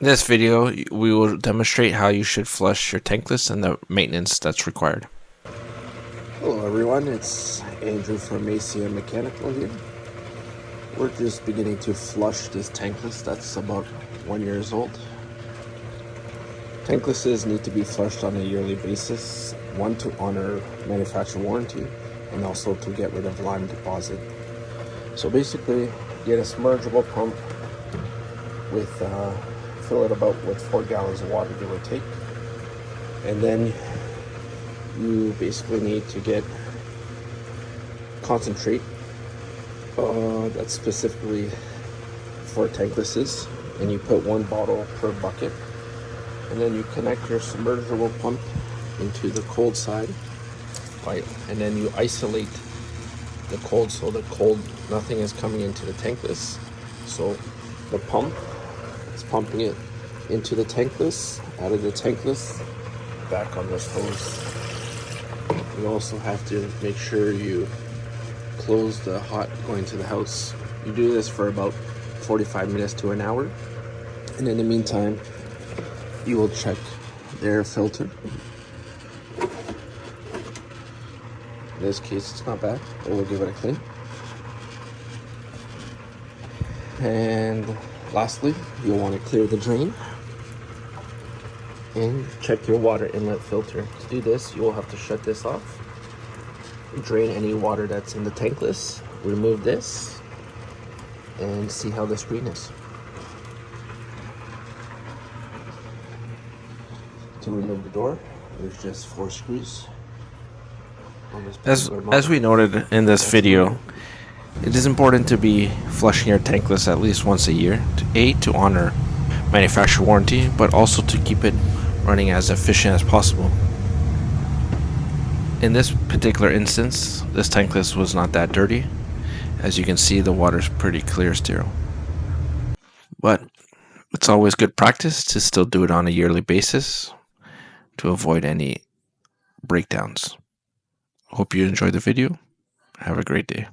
In this video, we will demonstrate how you should flush your tankless and the maintenance that's required. Hello everyone, it's Andrew from ACM Mechanical here. We're just beginning to flush this tankless that's about 1 year old. Tanklesses need to be flushed on a yearly basis, one to honor manufacturer warranty and also to get rid of lime deposit. So basically, get a submergible pump with fill it about with 4 gallons of water, give or take, and then you basically need to get concentrate that's specifically for tanklesses, and you put 1 bottle per bucket, and then you connect your submergible pump into the cold side, right? And then you isolate the cold, so the cold, nothing is coming into the tankless. So the pump is pumping it into the tankless, out of the tankless, back on this hose. You also have to make sure you close the hot going to the house. You do this for about 45 minutes to an hour, and in the meantime you will check the air filter. In this case it's not bad, but we'll give it a clean. And lastly, you'll want to clear the drain and check your water inlet filter. To do this, you will have to shut this off, drain any water that's in the tankless, remove this, and see how the screen is. To remove the door, there's just 4 screws on this particular model. As we noted in this video, it is important to be flushing your tankless at least once a year, to honor manufacturer warranty, but also to keep it running as efficient as possible. In this particular instance, this tankless was not that dirty. As you can see, the water's pretty clear still. But it's always good practice to still do it on a yearly basis to avoid any breakdowns. Hope you enjoyed the video. Have a great day.